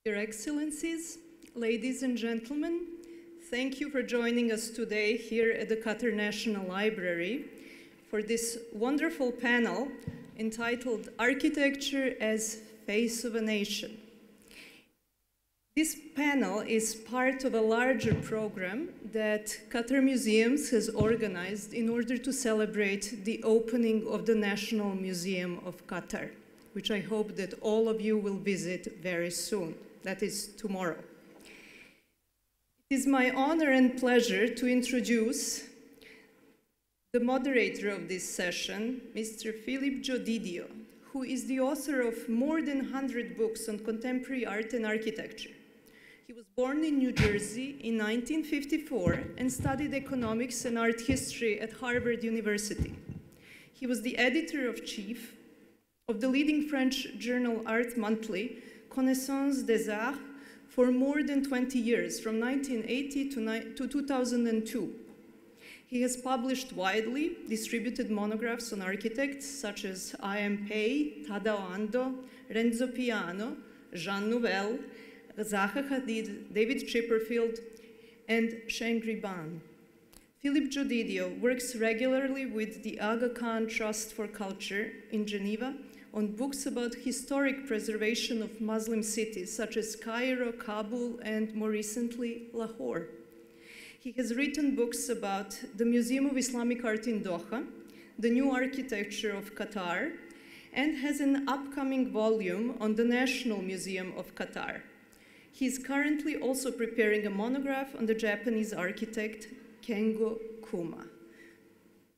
Your Excellencies, ladies and gentlemen, thank you for joining us today here at the Qatar National Library for this wonderful panel entitled Architecture as Face of a Nation. This panel is part of a larger program that Qatar Museums has organized in order to celebrate the opening of the National Museum of Qatar, which I hope that all of you will visit very soon. That is tomorrow. It is my honor and pleasure to introduce the moderator of this session, Mr. Philip Jodidio, who is the author of more than 100 books on contemporary art and architecture. He was born in New Jersey in 1954 and studied economics and art history at Harvard University. He was the editor-in-chief of the leading French journal Art Monthly, Connaissance des Arts, for more than 20 years, from 1980 to 2002. He has published widely distributed monographs on architects such as I.M. Tadao Ando, Renzo Piano, Jean Nouvel, Zaha Hadid, David Chipperfield, and Shangri Ban. Philip Jodidio works regularly with the Aga Khan Trust for Culture in Geneva on books about historic preservation of Muslim cities such as Cairo, Kabul, and more recently, Lahore. He has written books about the Museum of Islamic Art in Doha, the new architecture of Qatar, and has an upcoming volume on the National Museum of Qatar. He is currently also preparing a monograph on the Japanese architect Kengo Kuma.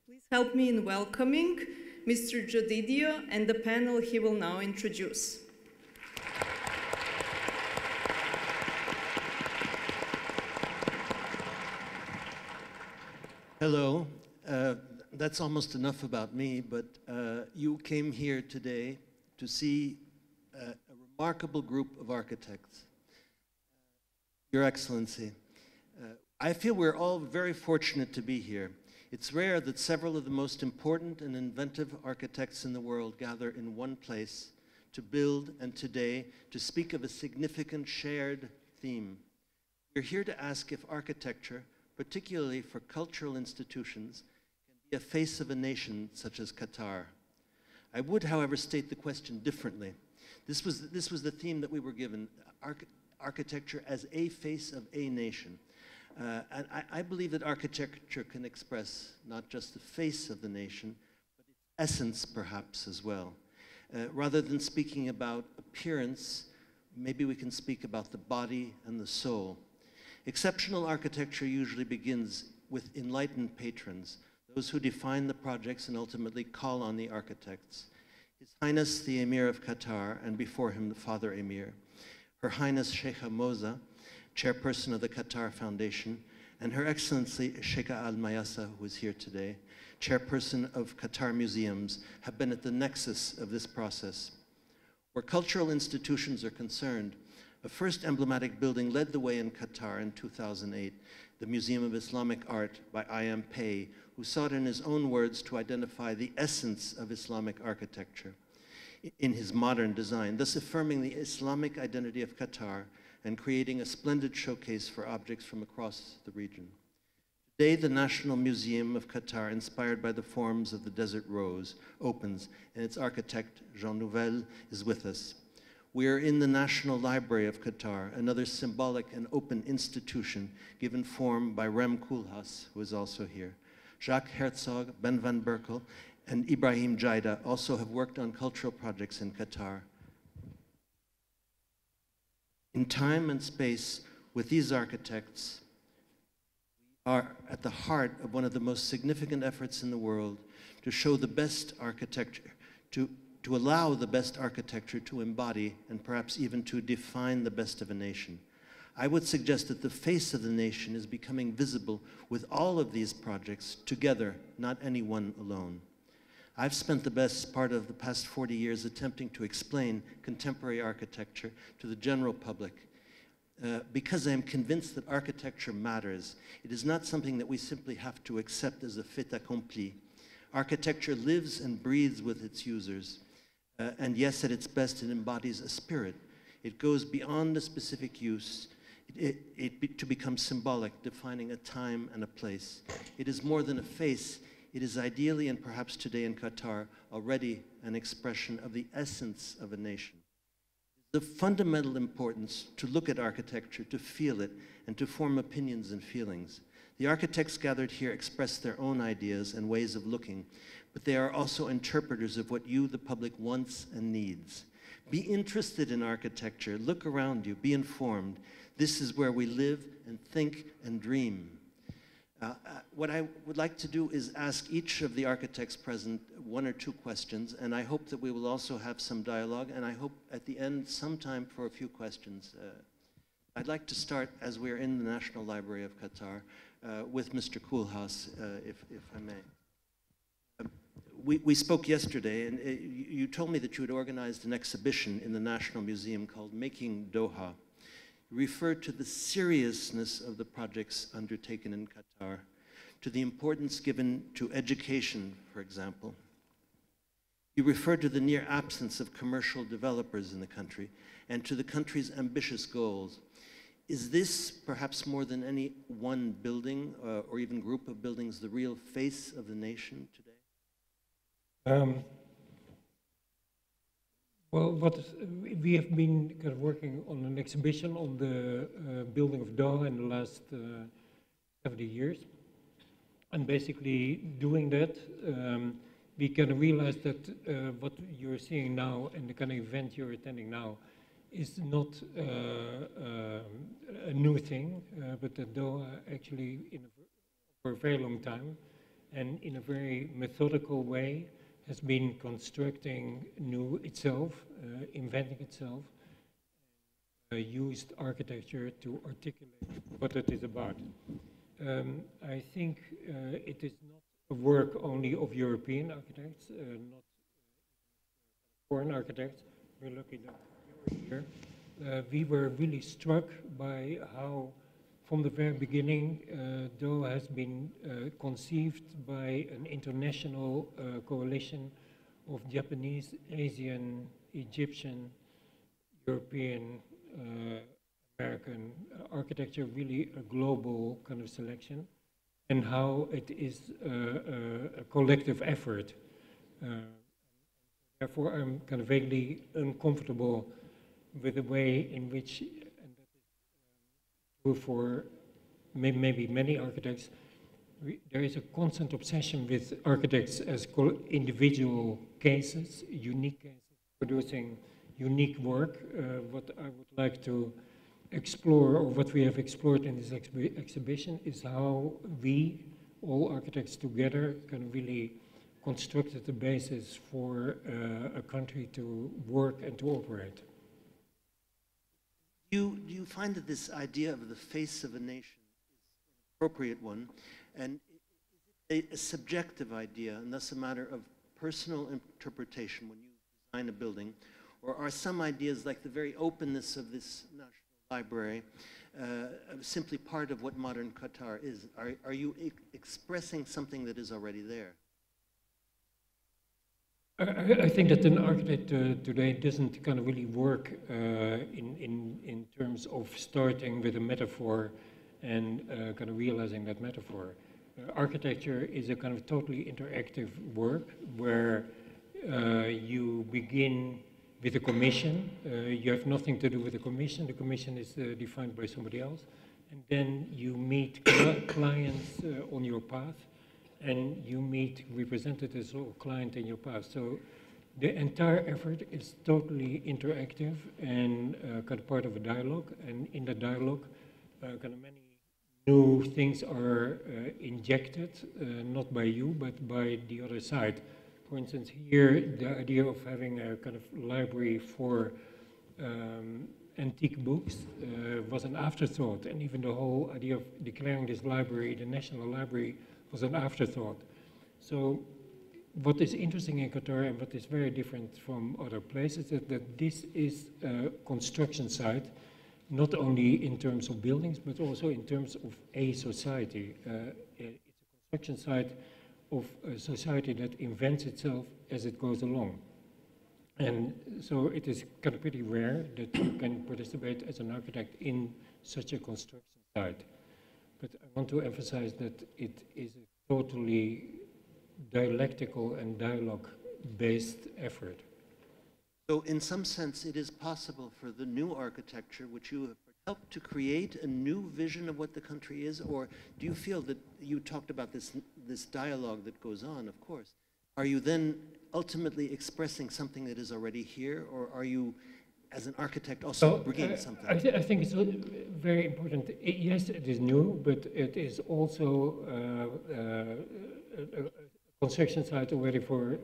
Please help me in welcoming Mr. Jodidio and the panel he will now introduce. Hello. That's almost enough about me, but you came here today to see a remarkable group of architects. Your Excellency, I feel we're all very fortunate to be here. It's rare that several of the most important and inventive architects in the world gather in one place to build and today to speak of a significant shared theme. We're here to ask if architecture, particularly for cultural institutions, can be a face of a nation such as Qatar. I would, however, state the question differently. This was the theme that we were given, architecture as a face of a nation. And I believe that architecture can express not just the face of the nation, but its essence perhaps as well. Rather than speaking about appearance, maybe we can speak about the body and the soul. Exceptional architecture usually begins with enlightened patrons, those who define the projects and ultimately call on the architects. His Highness the Emir of Qatar, and before him the Father Emir, Her Highness Sheikha Moza, chairperson of the Qatar Foundation, and Her Excellency Sheikha Al Mayasa, who is here today, chairperson of Qatar Museums, have been at the nexus of this process. Where cultural institutions are concerned, a first emblematic building led the way in Qatar in 2008, the Museum of Islamic Art by I.M. who sought in his own words to identify the essence of Islamic architecture in his modern design, thus affirming the Islamic identity of Qatar and creating a splendid showcase for objects from across the region. Today, the National Museum of Qatar, inspired by the forms of the desert rose, opens, and its architect, Jean Nouvel, is with us. We are in the National Library of Qatar, another symbolic and open institution given form by Rem Koolhaas, who is also here. Jacques, Herzog, Ben van Berkel, and Ibrahim Jaidah also have worked on cultural projects in Qatar. In time and space, with these architects, we are at the heart of one of the most significant efforts in the world to show the best architecture, to allow the best architecture to embody and perhaps even to define the best of a nation. I would suggest that the face of the nation is becoming visible with all of these projects together, not any one alone. I've spent the best part of the past 40 years attempting to explain contemporary architecture to the general public because I am convinced that architecture matters. It is not something that we simply have to accept as a fait accompli. Architecture lives and breathes with its users. And yes, at its best, it embodies a spirit. It goes beyond the specific use to become symbolic, defining a time and a place. It is more than a face. It is ideally, and perhaps today in Qatar, already an expression of the essence of a nation. The fundamental importance to look at architecture, to feel it, and to form opinions and feelings. The architects gathered here express their own ideas and ways of looking, but they are also interpreters of what you, the public, wants and needs. Be interested in architecture, look around you, be informed. This is where we live and think and dream. What I would like to do is ask each of the architects present one or two questions, and I hope that we will also have some dialogue, and I hope at the end some time for a few questions. I'd like to start, as we're in the National Library of Qatar, with Mr. Koolhaas, if I may. We spoke yesterday, and you told me that you had organized an exhibition in the National Museum called Making Doha. You referred to the seriousness of the projects undertaken in Qatar, to the importance given to education, for example. You referred to the near absence of commercial developers in the country and to the country's ambitious goals. Is this, perhaps more than any one building or even group of buildings, the real face of the nation today? Well, we have been kind of working on an exhibition on the building of Doha in the last 70 years. And basically doing that, we kind of realized that what you're seeing now and the kind of event you're attending now is not a new thing, but that Doha actually, for a very long time and in a very methodical way, has been constructing new itself, inventing itself, used architecture to articulate what it is about. I think it is not a work only of European architects, not foreign architects. We're lucky that you're here. We were really struck by how, from the very beginning, Doha has been conceived by an international coalition of Japanese, Asian, Egyptian, European, American architecture, really a global kind of selection, and how it is a collective effort. Therefore, I'm kind of vaguely uncomfortable with the way in which, and that is true for maybe many architects, there is a constant obsession with architects as individual cases, unique cases, producing unique work. What I would like to explore, or what we have explored in this exhibition, is how we, all architects together, can really construct the basis for a country to work and to operate. Do you find that this idea of the face of a nation is an appropriate one, and is it a subjective idea, and thus a matter of personal interpretation when you design a building, or are some ideas like the very openness of this National Library simply part of what modern Qatar is? Are you expressing something that is already there? I think that an architect today doesn't kind of really work in terms of starting with a metaphor and kind of realizing that metaphor. Architecture is a kind of totally interactive work where you begin with a commission. You have nothing to do with the commission. The commission is defined by somebody else. And then you meet clients on your path, and you meet representatives of client in your path. So the entire effort is totally interactive and kind of part of a dialogue. And in the dialogue, kind of many new things are injected, not by you, but by the other side. For instance, here, the idea of having a kind of library for antique books was an afterthought, and even the whole idea of declaring this library the National Library was an afterthought. So what is interesting in Qatar and what is very different from other places is that this is a construction site, not only in terms of buildings, but also in terms of a society. It's a construction site of a society that invents itself as it goes along. And so it is kind of pretty rare that you can participate as an architect in such a construction site. But I want to emphasize that it is a totally dialectical and dialogue-based effort. So in some sense, it is possible for the new architecture, which you have helped to create a new vision of what the country is, or do you feel that you talked about this dialogue that goes on, of course. Are you then ultimately expressing something that is already here, or are you, as an architect, also bringing something? I think it's very important. Yes, it is new, but it is also a construction site already for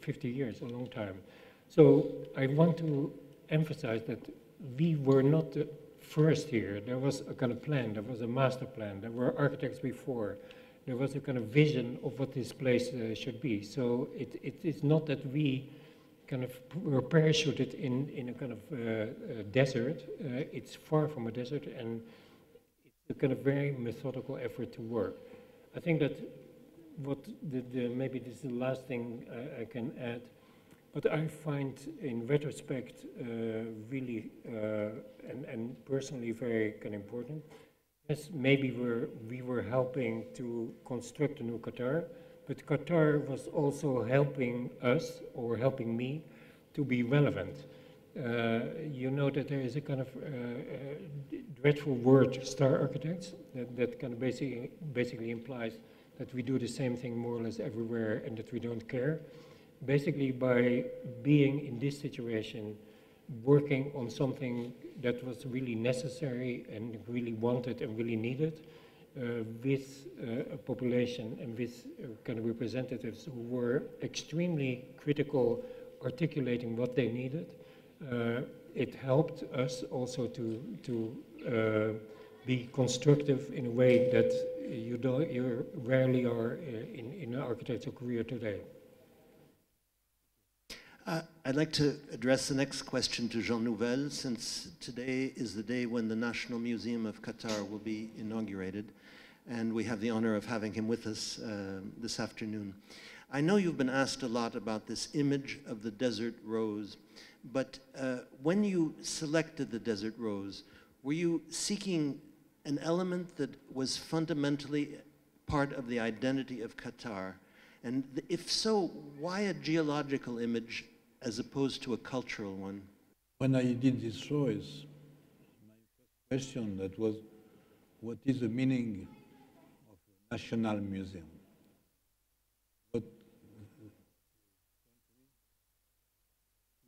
50 years, a long time. So I want to emphasize that we were not the first here. There was a kind of plan, there was a master plan, there were architects before. There was a kind of vision of what this place should be. So it is not that we kind of were parachuted in a kind of desert. It's far from a desert, and it's a kind of very methodical effort to work. I think that what maybe this is the last thing I can add, but I find in retrospect really and personally very kind of important. Yes, maybe we were helping to construct a new Qatar, but Qatar was also helping us, or helping me, to be relevant. You know that there is a kind of dreadful word, star architects, that kind of basically implies that we do the same thing more or less everywhere and that we don't care. Basically, by being in this situation, working on something that was really necessary and really wanted and really needed, with a population and with kind of representatives who were extremely critical, articulating what they needed. It helped us also to be constructive in a way that you rarely are in an architectural career today. I'd like to address the next question to Jean Nouvel, since today is the day when the National Museum of Qatar will be inaugurated, and we have the honor of having him with us this afternoon. I know you've been asked a lot about this image of the desert rose, but when you selected the desert rose, were you seeking an element that was fundamentally part of the identity of Qatar? And if so, why a geological image as opposed to a cultural one? When I did this choice, my first question that was, what is the meaning of a national museum? What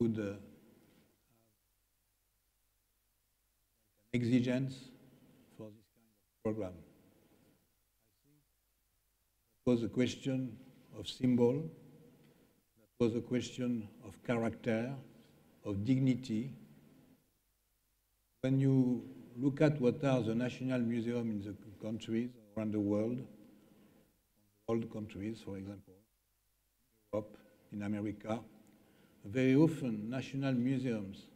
would have an exigence for this kind of program? I think that was a question of symbol, that was a question of character, of dignity. When you look at what are the national museums in the countries around the world countries, for example, Europe, in America, very often national museums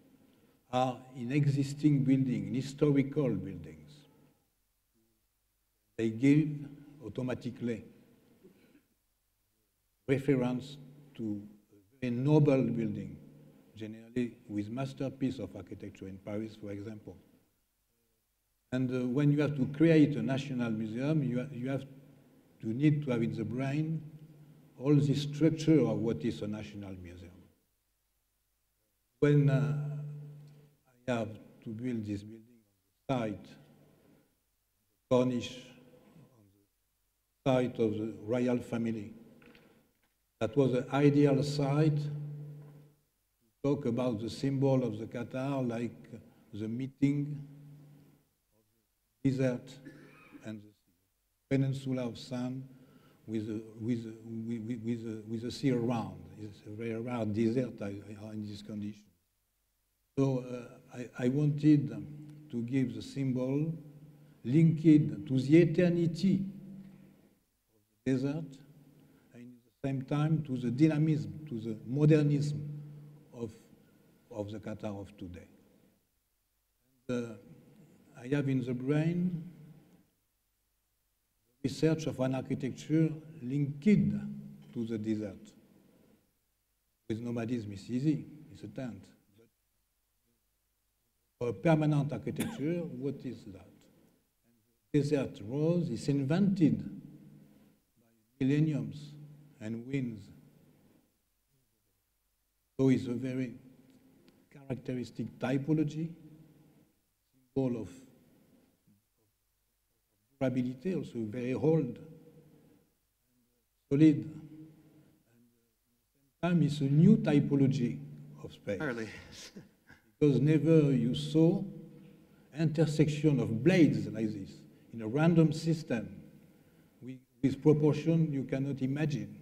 are in existing buildings, in historical buildings. They give automatically reference to a very noble building, generally with masterpiece of architecture in Paris, for example. And when you have to create a national museum, you need to have in the brain all the structure of what is a national museum. When I have to build this building on the site, Corniche, on the site of the royal family, that was an ideal site to talk about the symbol of the Qatar, like the meeting of the desert and the peninsula of sand with the sea around. It's a very rare desert in this condition. So I wanted to give the symbol linked to the eternity of the desert, same time to the dynamism, to the modernism of the Qatar of today. And, I have in the brain the research of an architecture linked to the desert. With nomadism, it's easy, it's a tent. But for a permanent architecture, what is that? Desert rose is invented by millenniums and winds. So it's a very characteristic typology, symbol of durability, also very old, solid. And at the same time, it's a new typology of space. Entirely. Because never you saw intersection of blades like this in a random system with proportion you cannot imagine.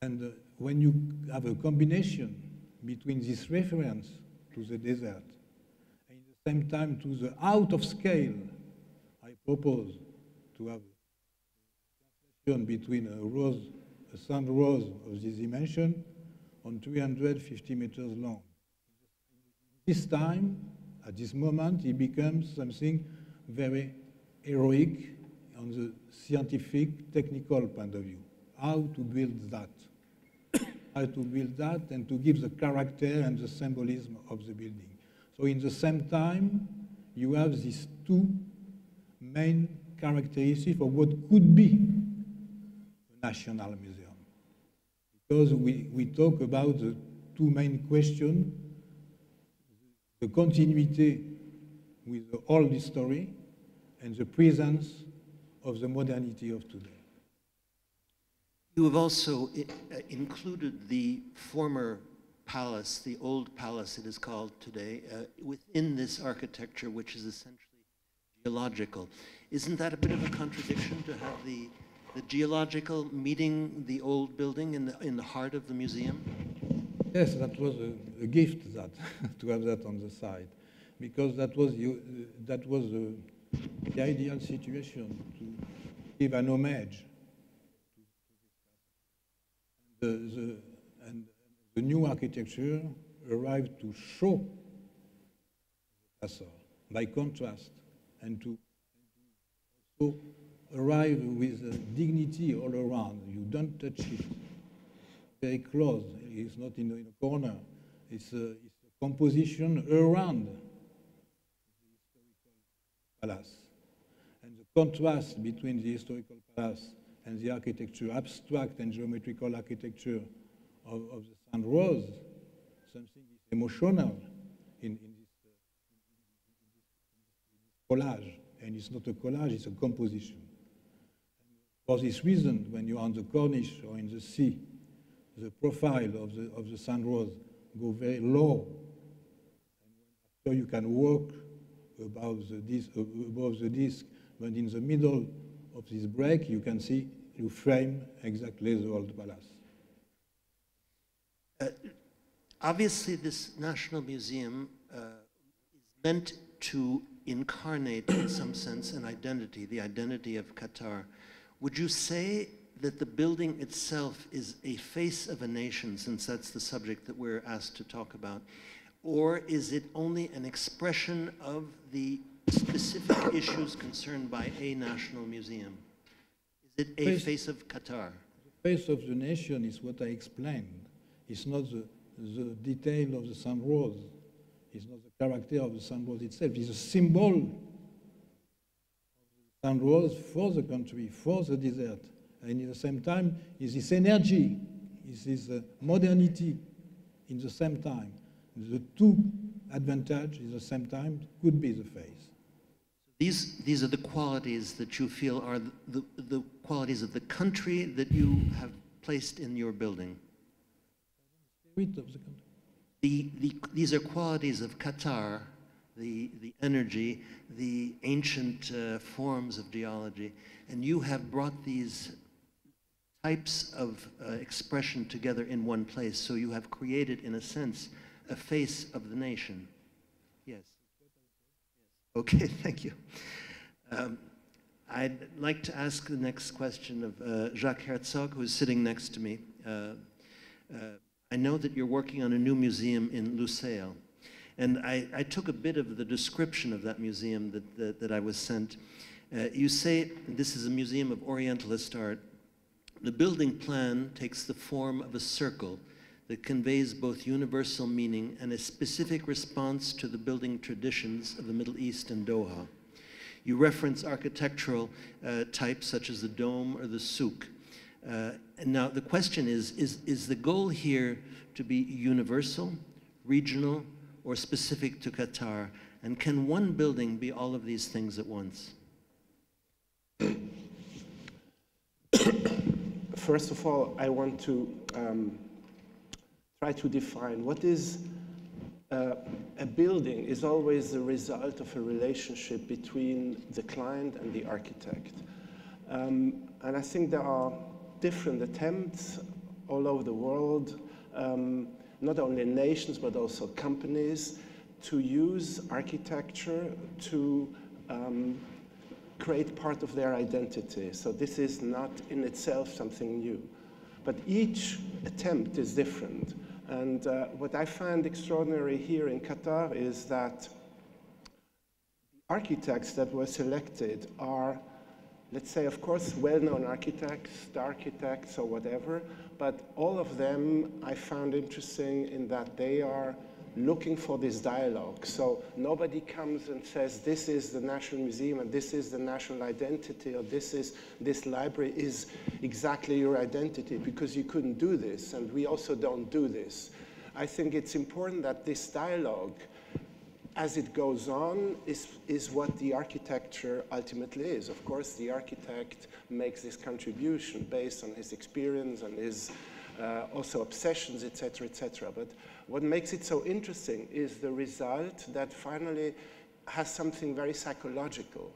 And when you have a combination between this reference to the desert and at the same time to the out of scale, I propose to have a translation between a sand rose of this dimension on 350 meters long. This time, at this moment, it becomes something very heroic on the scientific, technical point of view. How to build that. How to build that and to give the character and the symbolism of the building. So in the same time, you have these two main characteristics of what could be a national museum. Because we talk about the two main questions, the continuity with the old history and the presence of the modernity of today. You have also included the former palace, the old palace it is called today, within this architecture, which is essentially geological. Isn't that a bit of a contradiction to have the geological meeting the old building in the heart of the museum? Yes, that was a gift that to have that on the side, because that was the ideal situation to give an homage. And the new architecture arrived to show the castle by contrast and to also arrive with dignity all around. You don't touch it. Very close. It's not in a corner. It's a composition around the historical palace. And the contrast between the historical palace and the architecture, abstract and geometrical architecture of the sand rose, something is emotional in this collage. And it's not a collage, it's a composition. And for this reason, when you're on the Corniche or in the sea, the profile of the sand rose go very low. And after you can walk above the disc, but in the middle of this break, you can see, you frame exactly the old palace. Obviously, this National Museum is meant to incarnate, in some sense, an identity, the identity of Qatar. Would you say that the building itself is a face of a nation, since that's the subject that we're asked to talk about? Or is it only an expression of the specific issues concerned by a national museum? Is it a face of Qatar? The face of the nation is what I explained. It's not the detail of the sand rose. It's not the character of the sand rose itself. It's a symbol of the sand rose for the country, for the desert. And at the same time, is this energy, is this modernity in the same time. The two advantages at the same time could be the face. These are the qualities that you feel are the qualities of the country that you have placed in your building. Spirit of the country. These are qualities of Qatar, the energy, the ancient forms of geology, and you have brought these types of expression together in one place, so you have created, in a sense, a face of the nation. Yes. Okay, thank you. I'd like to ask the next question of Jacques Herzog, who is sitting next to me. I know that you're working on a new museum in Lusail, and I took a bit of the description of that museum that I was sent. You say this is a museum of Orientalist art. The building plan takes the form of a circle. that conveys both universal meaning and a specific response to the building traditions of the Middle East and Doha. You reference architectural types such as the dome or the souk. And now the question is the goal here to be universal, regional, or specific to Qatar? And can one building be all of these things at once? First of all, I want to try to define what is a building is always the result of a relationship between the client and the architect. And I think there are different attempts all over the world, not only nations but also companies, to use architecture to create part of their identity. So this is not in itself something new. But each attempt is different. And what I find extraordinary here in Qatar is that the architects that were selected are, let's say, of course, well-known architects, star architects or whatever, but all of them I found interesting in that they are looking for this dialogue. So nobody comes and says, this is the National Museum and this is the national identity, or this library is exactly your identity, because you couldn't do this, and we also don't do this. I think it's important that this dialogue, as it goes on, is what the architecture ultimately is. Of course, the architect makes this contribution based on his experience and his also obsessions, etc., etc. But what makes it so interesting is the result that finally has something very psychological.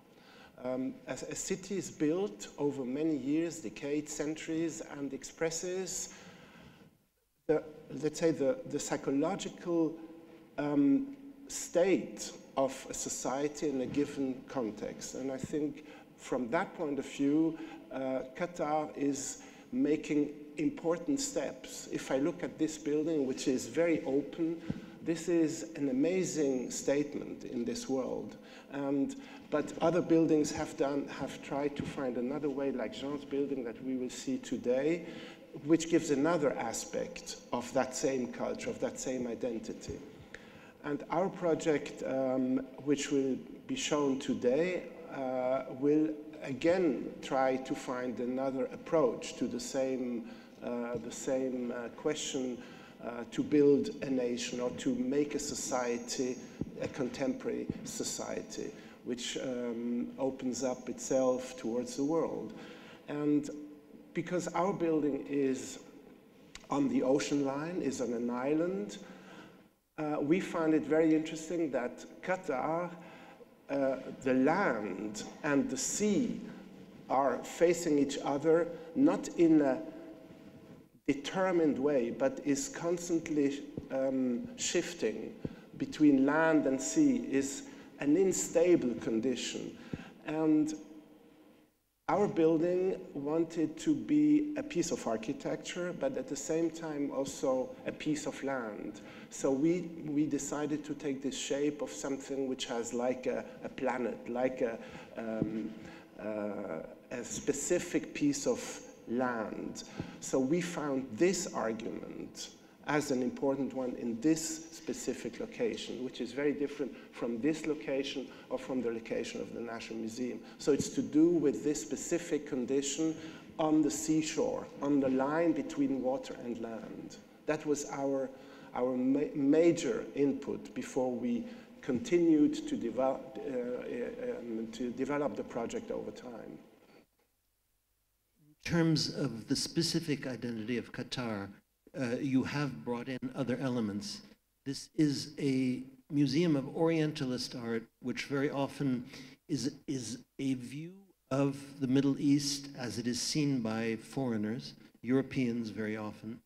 As a city is built over many years, decades, centuries, and expresses, let's say, the psychological state of a society in a given context. And I think from that point of view, Qatar is making important steps. If I look at this building, which is very open, this is an amazing statement in this world. But other buildings have tried to find another way, like Jean's building that we will see today, which gives another aspect of that same culture, of that same identity. And our project, which will be shown today, will again try to find another approach to the same question, to build a nation or to make a society, a contemporary society, which opens up itself towards the world. And because our building is on the ocean line, is on an island, we find it very interesting that Qatar, the land and the sea are facing each other, not in a determined way, but is constantly shifting between land and sea, is an unstable condition. And our building wanted to be a piece of architecture, but at the same time also a piece of land. So we decided to take this shape of something which has like a planet, like a specific piece of land. So we found this argument as an important one in this specific location, which is very different from this location or from the location of the National Museum. So it's to do with this specific condition on the seashore, on the line between water and land. That was our major input before we continued to develop the project over time. In terms of the specific identity of Qatar, you have brought in other elements. This is a museum of Orientalist art, which very often is a view of the Middle East as it is seen by foreigners, Europeans very often.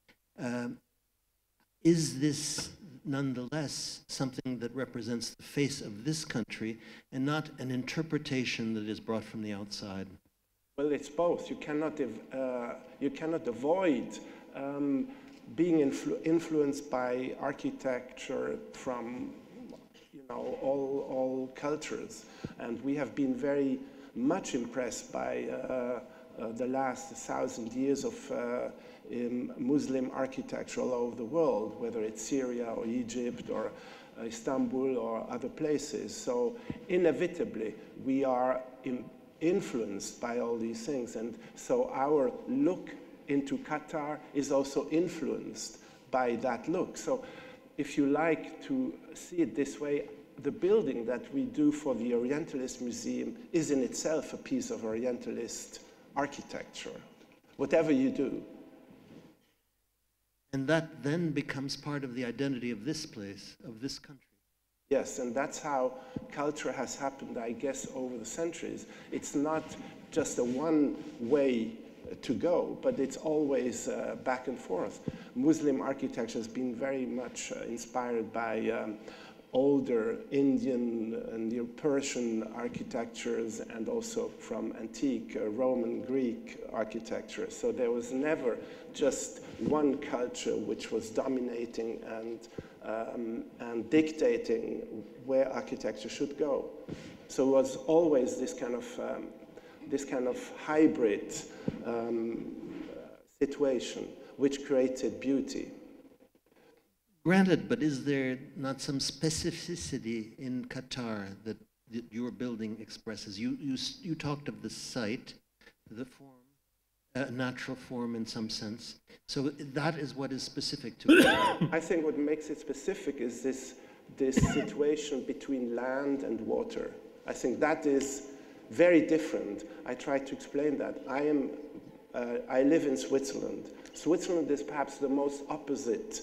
Is this nonetheless something that represents the face of this country and not an interpretation that is brought from the outside? Well, it's both. You cannot avoid being influenced by architecture from, all cultures. And we have been very much impressed by the last 1,000 years of Muslim architecture all over the world, whether it's Syria or Egypt or Istanbul or other places. So inevitably, we are influenced by all these things. And so our look into Qatar is also influenced by that look. So if you like to see it this way, the building that we do for the Orientalist Museum is in itself a piece of Orientalist architecture, whatever you do. And that then becomes part of the identity of this place, of this country. Yes, and that's how culture has happened, I guess, over the centuries. It's not just a one-way to go, but it's always back and forth. Muslim architecture has been very much inspired by older Indian and Persian architectures, and also from antique Roman Greek architecture. So there was never just one culture which was dominating and dictating where architecture should go. So it was always this kind of hybrid situation which created beauty. Granted, but is there not some specificity in Qatar that your building expresses? You talked of the site, the form, natural form in some sense. So that is what is specific to it. I think what makes it specific is this situation between land and water. I think that is very different. I tried to explain that. I live in Switzerland. Switzerland is perhaps the most opposite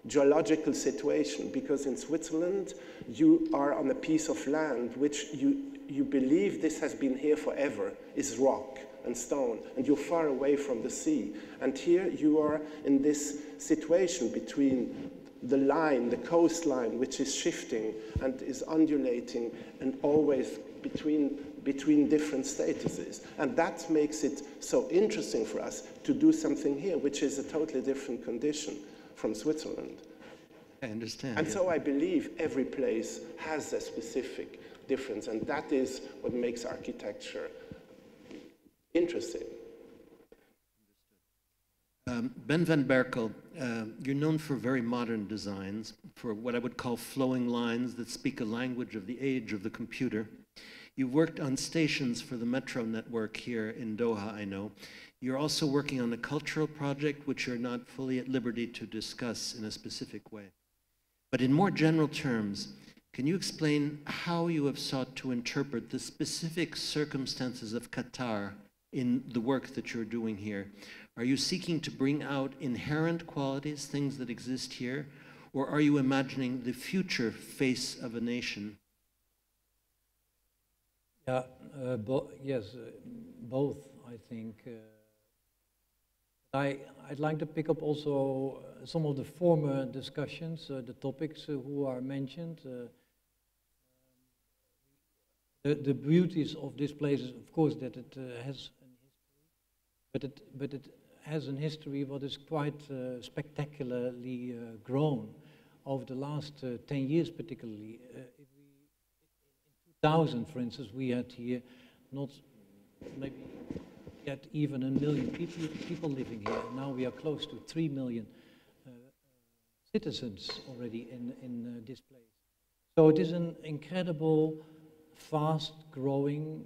geological situation, because in Switzerland you are on a piece of land which you believe this has been here forever, is rock and stone, and you're far away from the sea. And here you are in this situation between the line, the coastline, which is shifting and is undulating, and always between different statuses. And that makes it so interesting for us to do something here, which is a totally different condition from Switzerland. I understand. And so I believe every place has a specific difference, and that is what makes architecture interesting. Ben van Berkel, you're known for very modern designs, for what I would call flowing lines that speak a language of the age of the computer. You've worked on stations for the metro network here in Doha, I know. You're also working on a cultural project which you're not fully at liberty to discuss in a specific way. But in more general terms, can you explain how you have sought to interpret the specific circumstances of Qatar in the work that you're doing here? Are you seeking to bring out inherent qualities, things that exist here, or are you imagining the future face of a nation? Yeah, yes, both, I think. I'd like to pick up also some of the former discussions, the topics who are mentioned. The beauties of this place is, of course, that it has an history, but it has an history what is quite spectacularly grown over the last 10 years, particularly. In 2000, for instance, we had here not maybe yet even 1 million people living here. Now we are close to 3 million citizens already in this place. So it is an incredible, fast-growing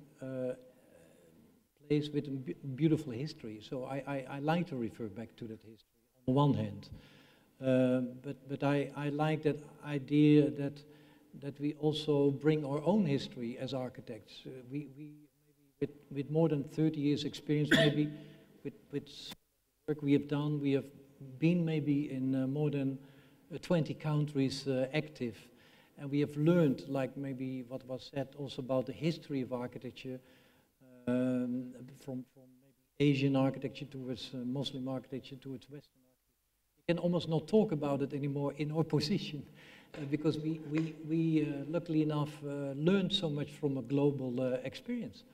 place with a beautiful history. So I like to refer back to that history on the one hand. But I like that idea that we also bring our own history as architects. We with more than 30 years experience, maybe with work we have done, we have been maybe in more than 20 countries active, and we have learned, like maybe what was said also about the history of architecture, from maybe Asian architecture towards Muslim architecture towards Western architecture. We can almost not talk about it anymore in our position, because we luckily enough learned so much from a global experience.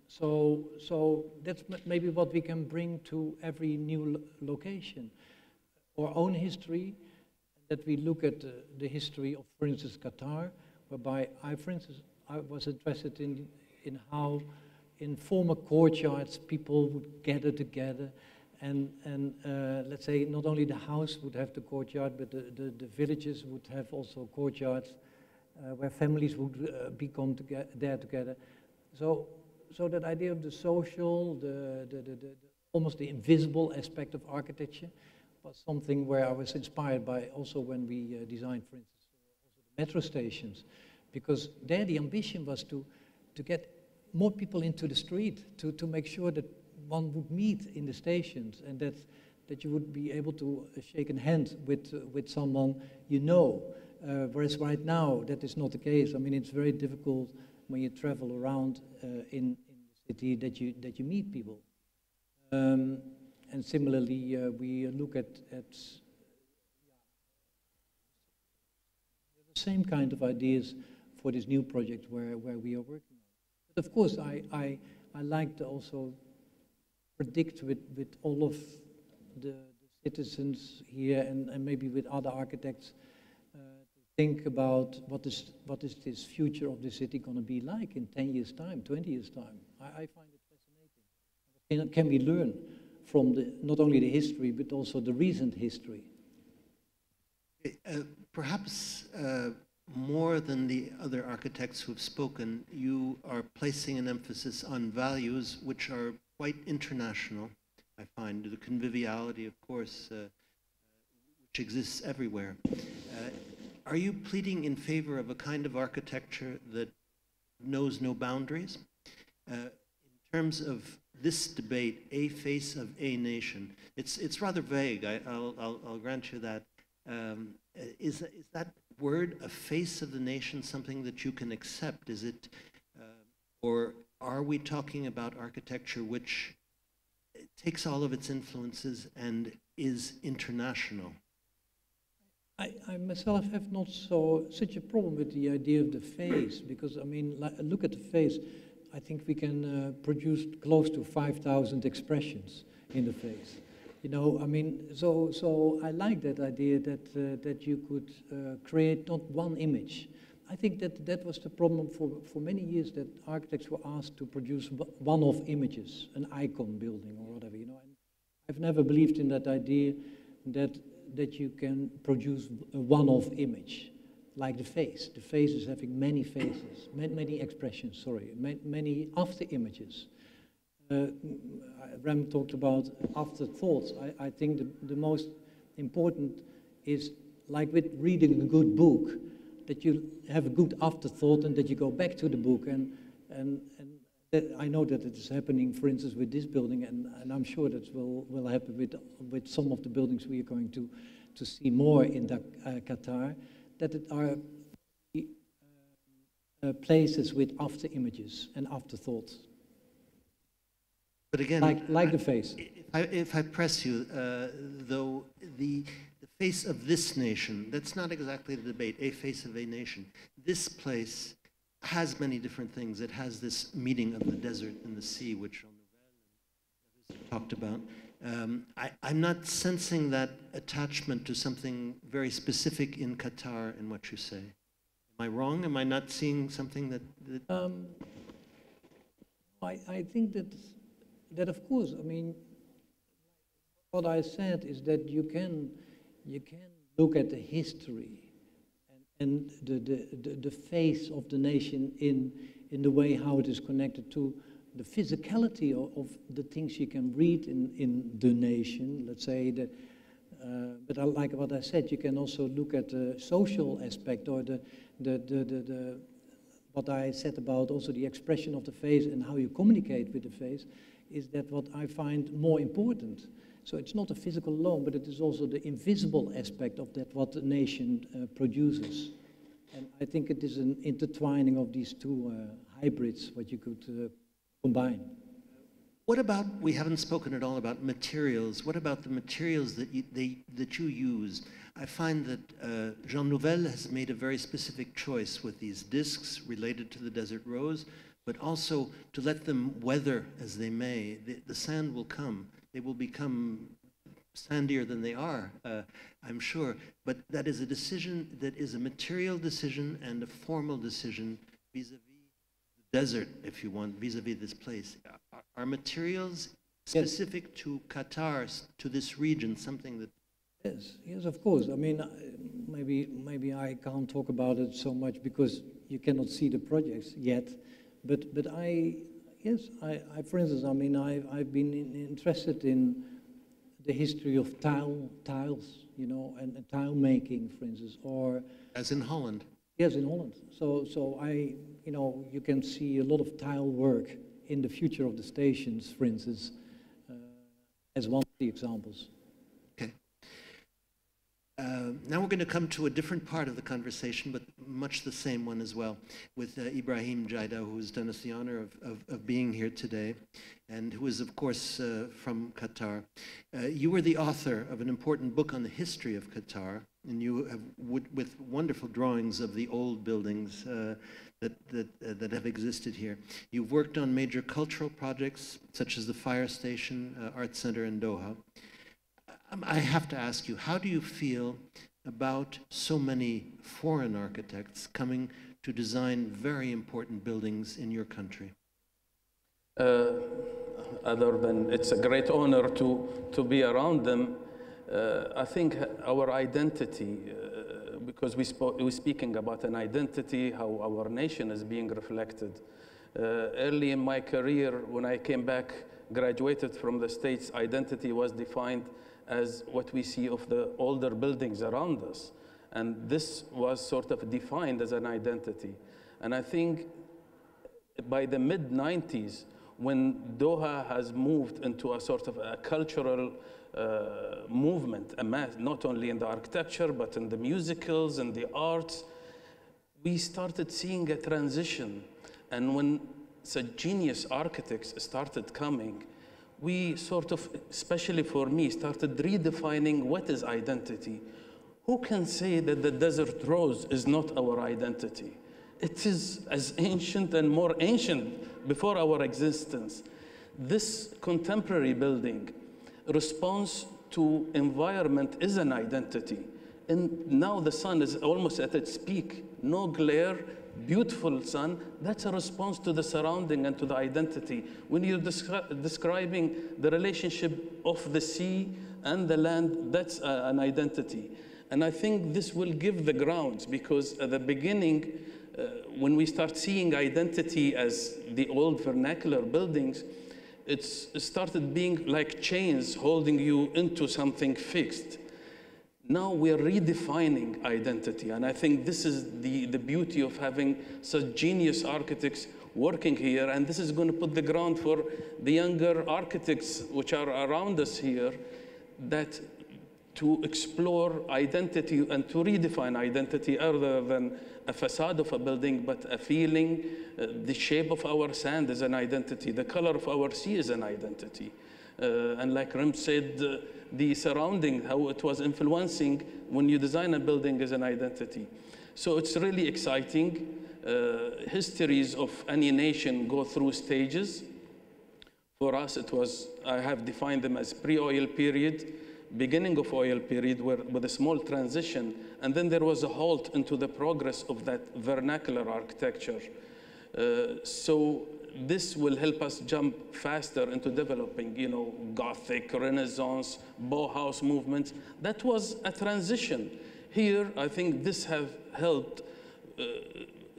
So that's maybe what we can bring to every new location. Our own history, that we look at the history of, for instance, Qatar, whereby I was interested in how in former courtyards people would gather together Let's say not only the house would have the courtyard, but the villages would have also courtyards where families would become there together. So that idea of the social, almost the invisible aspect of architecture was something where I was inspired by also when we designed, for instance, also the metro stations, because there the ambition was to get more people into the street, to make sure that one would meet in the stations and that you would be able to shake a hand with someone you know. Whereas right now that is not the case. I mean, it's very difficult when you travel around in the city that you meet people. And similarly, we look at the same kind of ideas for this new project where we are working on. But of course, I like to also predict with all of the citizens here and maybe with other architects to think about what is this future of the city going to be like in 10 years' time, 20 years' time. I find it fascinating. And can we learn from not only the history, but also the recent history? Perhaps more than the other architects who've spoken, you are placing an emphasis on values which are quite international, I find. The conviviality, of course, which exists everywhere. Are you pleading in favor of a kind of architecture that knows no boundaries? In terms of this debate, a face of a nation, it's rather vague, I'll grant you that. Is that word, a face of the nation, something that you can accept? Is it, or are we talking about architecture which takes all of its influences and is international? I myself have not such a problem with the idea of the face, because I mean, look at the face. I think we can produce close to 5,000 expressions in the face. You know, I mean, so I like that idea that you could create not one image. I think that was the problem for many years, that architects were asked to produce one-off images, an icon building or whatever, you know. And I've never believed in that idea that you can produce a one-off image, like the face. The face is having many faces, many expressions, sorry, many after images. Rem talked about afterthoughts. I think the most important is, like with reading a good book, that you have a good afterthought and that you go back to the book. And that I know that it is happening, for instance, with this building, and I'm sure that will happen with some of the buildings we are going to see more in Qatar, that it are places with after images and afterthoughts. But again, like the face. If I press you, though, the face of this nation, that's not exactly the debate, a face of a nation. This place has many different things. It has this meeting of the desert and the sea, which Nouvel talked about. I'm not sensing that attachment to something very specific in Qatar in what you say. Am I wrong? Am I not seeing something that... I think that of course, I mean, what I said is that you can look at the history and the face of the nation in the way how it is connected to the physicality of the things you can read in the nation. Let's say that, but like what I said, you can also look at the social aspect, or the what I said about also the expression of the face and how you communicate with the face, is that what I find more important. So it's not the physical alone, but it is also the invisible aspect of that what the nation produces. And I think it is an intertwining of these two hybrids, what you could combine. What about, we haven't spoken at all about materials. What about the materials that you use? I find that Jean Nouvel has made a very specific choice with these discs related to the desert rose, but also to let them weather as they may. The sand will come. They will become sandier than they are, I'm sure. But that is a decision that is a material decision and a formal decision vis-a-vis the desert, if you want, vis-a-vis this place. Are materials specific to Qatar, to this region, something that... Yes, yes, of course. I mean, maybe I can't talk about it so much because you cannot see the projects yet. But yes, for instance, I mean, I've been interested in the history of tiles, you know, and tile making, for instance, or... As in Holland? Yes, in Holland. So you know, you can see a lot of tile work in the future of the stations, for instance, as one of the examples. Okay. Now we're going to come to a different part of the conversation, but much the same one as well, with Ibrahim Jaidah, who has done us the honor of being here today, and who is, of course, from Qatar. You were the author of an important book on the history of Qatar, and you have, with wonderful drawings of the old buildings that have existed here. You've worked on major cultural projects, such as the Fire Station Art Center in Doha. I have to ask you, how do you feel about so many foreign architects coming to design very important buildings in your country? Other than it's a great honor to be around them, I think our identity, because we're speaking about an identity, how our nation is being reflected. Early in my career, when I came back, graduated from the States, identity was defined as what we see of the older buildings around us. And this was sort of defined as an identity. And I think by the mid-90s, when Doha has moved into a sort of a cultural movement, not only in the architecture, but in the musicals and the arts, we started seeing a transition. And when such genius architects started coming, we sort of, especially for me, started redefining what is identity. Who can say that the desert rose is not our identity? It is as ancient and more ancient before our existence. This contemporary building response to environment is an identity. And now the sun is almost at its peak. No glare, beautiful sun, that's a response to the surrounding and to the identity. When you're describing the relationship of the sea and the land, that's an identity. And I think this will give the grounds, because at the beginning, when we start seeing identity as the old vernacular buildings, it started being like chains holding you into something fixed. Now we're redefining identity, and I think this is the beauty of having such genius architects working here, and this is going to put the ground for the younger architects which are around us here, that to explore identity and to redefine identity other than a facade of a building, but a feeling. The shape of our sand is an identity. The color of our sea is an identity. And like Rem said, the surrounding, how it was influencing when you design a building is an identity. So it's really exciting. Histories of any nation go through stages. For us, it was, I have defined them as pre-oil period, beginning of oil period with a small transition, and then there was a halt into the progress of that vernacular architecture. So this will help us jump faster into developing, you know, Gothic, Renaissance, Bauhaus movements. That was a transition. Here, I think this has helped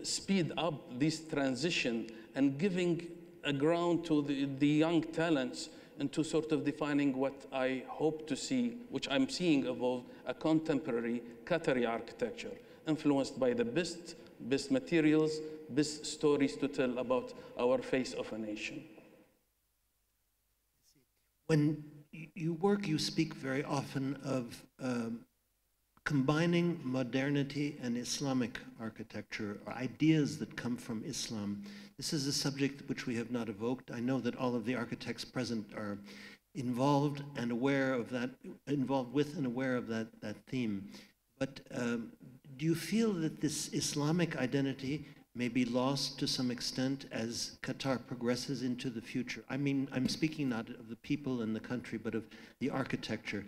speed up this transition and giving a ground to the young talents into sort of defining what I hope to see, which I'm seeing evolve, a contemporary Qatari architecture, influenced by the best materials, best stories to tell about our face of a nation. When you work, you speak very often of combining modernity and Islamic architecture, or ideas that come from Islam. This is a subject which we have not evoked. I know that all of the architects present are involved and aware of that, involved with and aware of that theme. But do you feel that this Islamic identity may be lost to some extent as Qatar progresses into the future? I mean, I'm speaking not of the people and the country, but of the architecture.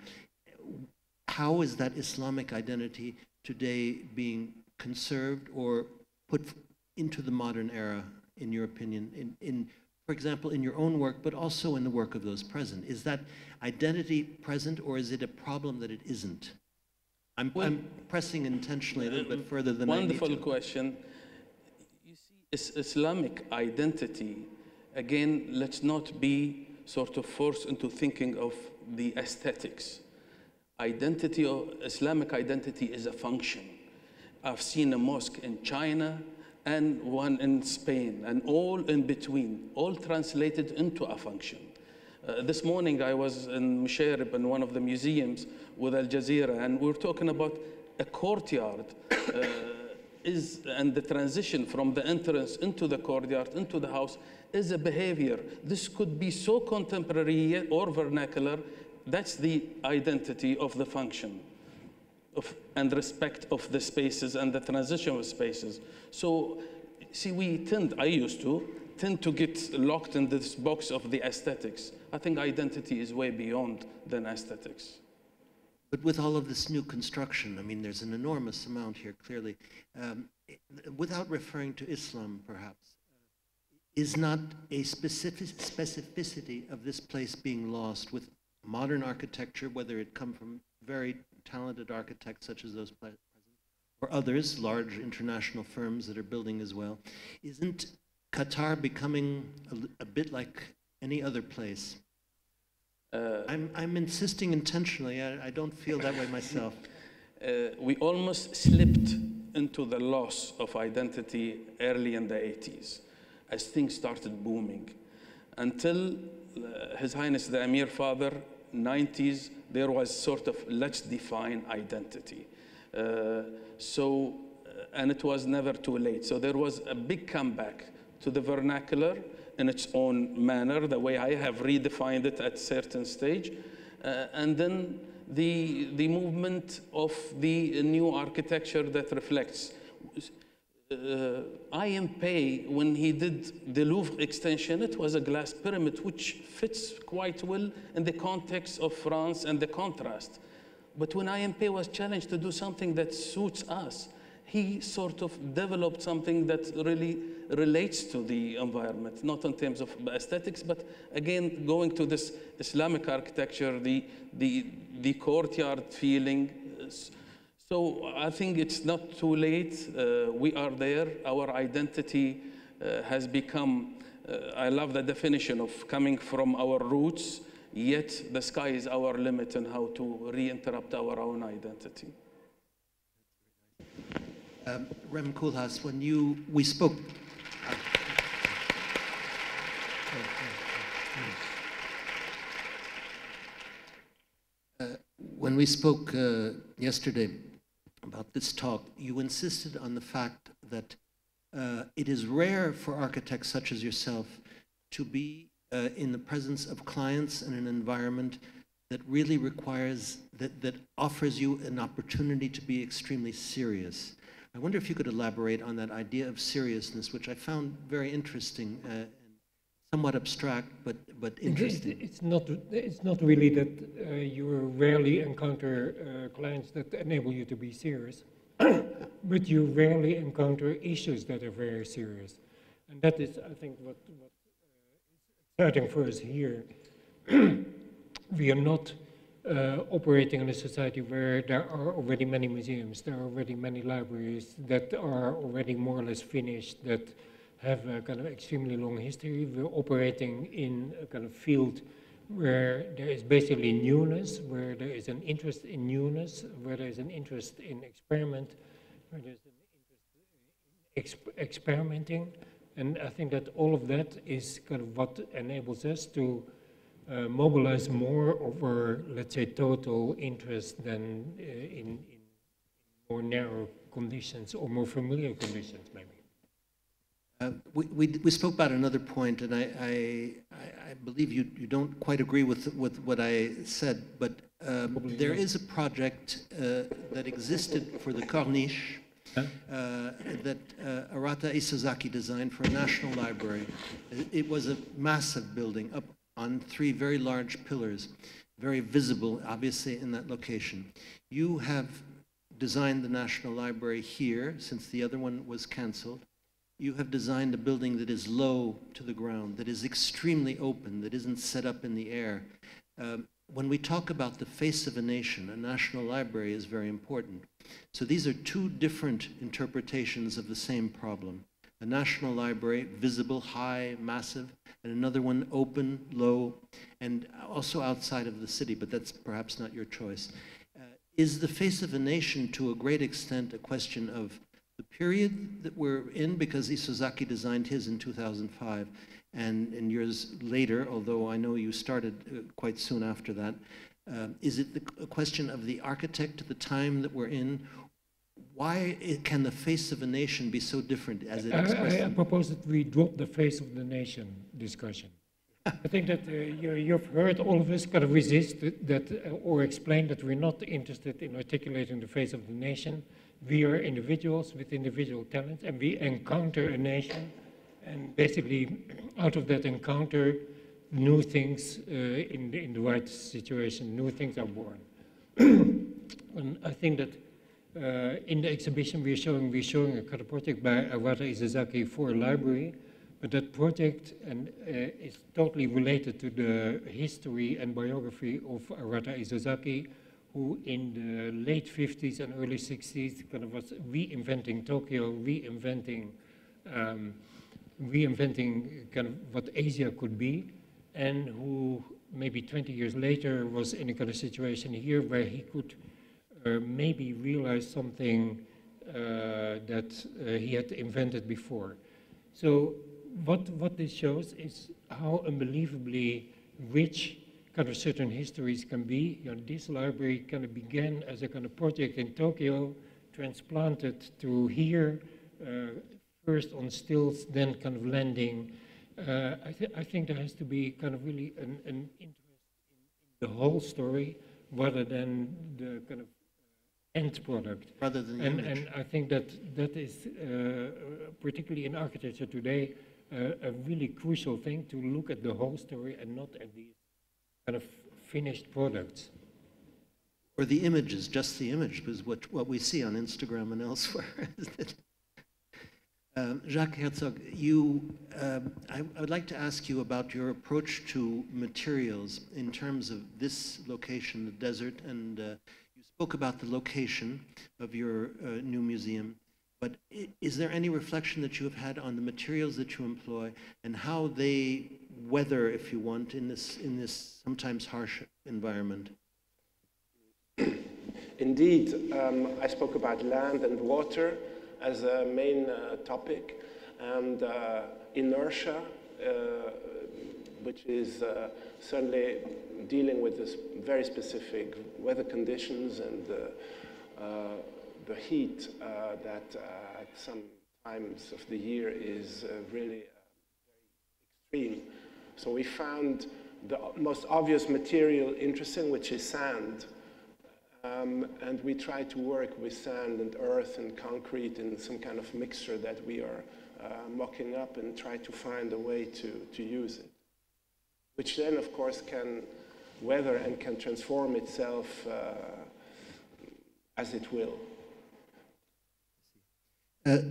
How is that Islamic identity today being conserved or put into the modern era, in your opinion, in for example, in your own work, but also in the work of those present? Is that identity present, or is it a problem that it isn't? I'm pressing intentionally a little bit further than I need to. Wonderful question. You see, Islamic identity, again, let's not be sort of forced into thinking of the aesthetics. Identity, or Islamic identity, is a function. I've seen a mosque in China and one in Spain, and all in between, all translated into a function. This morning I was in Musharraf in one of the museums with Al Jazeera, and we were talking about a courtyard and the transition from the entrance into the courtyard, into the house, is a behavior. This could be so contemporary or vernacular. That's the identity of the function and respect of the spaces and the transition of spaces. So, see, I used to tend to get locked in this box of the aesthetics. I think identity is way beyond than aesthetics. But with all of this new construction, I mean, there's an enormous amount here, clearly. Without referring to Islam, perhaps, is not a specificity of this place being lost with modern architecture, whether it come from very talented architects such as those present, or others, large international firms that are building as well? Isn't Qatar becoming a bit like any other place? I'm insisting intentionally. I don't feel that way myself. We almost slipped into the loss of identity early in the 80s as things started booming. Until His Highness the Emir Father, 90s, there was sort of, let's define identity. And it was never too late. So there was a big comeback to the vernacular in its own manner, the way I have redefined it at a certain stage. And then the movement of the new architecture that reflects. Pei, when he did the Louvre extension, it was a glass pyramid, which fits quite well in the context of France and the contrast. But when Pei was challenged to do something that suits us, he sort of developed something that really relates to the environment, not in terms of aesthetics, but again, going to this Islamic architecture, the courtyard feeling. So I think it's not too late. We are there. Our identity has become, I love the definition of coming from our roots, yet the sky is our limit on how to reinterrupt our own identity. Rem Koolhaas, when we spoke, when we spoke yesterday about this talk, you insisted on the fact that it is rare for architects such as yourself to be in the presence of clients in an environment that really requires, that offers you an opportunity to be extremely serious. I wonder if you could elaborate on that idea of seriousness, which I found very interesting, somewhat abstract, but interesting. It's not really that you rarely encounter clients that enable you to be serious, but you rarely encounter issues that are very serious. And that is, I think, what is exciting for us here. We are not operating in a society where there are already many museums, there are already many libraries that are already more or less finished, that have a kind of extremely long history. We're operating in a kind of field where there is basically newness, where there is an interest in newness, where there is an interest in experiment, where there's an interest in experimenting. And I think that all of that is kind of what enables us to mobilize more over, let's say, total interest than in more narrow conditions or more familiar conditions, maybe. We spoke about another point, and I believe you don't quite agree with what I said, but there is a project that existed for the Corniche that Arata Isozaki designed for a national library. It was a massive building up on 3 very large pillars, very visible, obviously, in that location. You have designed the National Library here, since the other one was canceled. you have designed a building that is low to the ground, that is extremely open, that isn't set up in the air. When we talk about the face of a nation, a national library is very important. So these are two different interpretations of the same problem. A national library, visible, high, massive, and another one open, low, and also outside of the city, but that's perhaps not your choice. Is the face of a nation to a great extent a question of the period that we're in? Because Isozaki designed his in 2005, and yours later, although I know you started quite soon after that. Is it a question of the architect, the time that we're in? Why can the face of a nation be so different as it expresses? I propose that we drop the face of the nation discussion. I think that you've heard all of us kind of resist that or explain that we're not interested in articulating the face of the nation. We are individuals with individual talents, and we encounter a nation, and basically out of that encounter, new things in the right situation, new things are born. And I think that in the exhibition we're showing a kind of project by Arata Isozaki for a library, but that project is totally related to the history and biography of Arata Isozaki, who in the late 50s and early 60s kind of was reinventing Tokyo, reinventing kind of what Asia could be, and who maybe 20 years later was in a kind of situation here where he could maybe realize something that he had invented before. So what this shows is how unbelievably rich kind of certain histories can be. You know, this library kind of began as a kind of project in Tokyo, transplanted to here, first on stilts, then kind of landing. I think there has to be kind of really an interest in the whole story rather than the kind of end product. Rather than the image. And I think that is, particularly in architecture today, a really crucial thing, to look at the whole story and not at these kind of finished products. Or the images, just the image, was what we see on Instagram and elsewhere, isn't it? Jacques Herzog, I would like to ask you about your approach to materials in terms of this location, the desert, and you spoke about the location of your new museum, but is there any reflection that you have had on the materials that you employ and how they weather, if you want, in this sometimes harsh environment? Indeed, I spoke about land and water as a main topic, and inertia, which is certainly dealing with this very specific weather conditions and the heat that at some times of the year is really very extreme. So we found the most obvious material interesting, which is sand. And we try to work with sand and earth and concrete in some kind of mixture that we are mocking up, and try to find a way to use it, which then, of course, can weather and can transform itself as it will.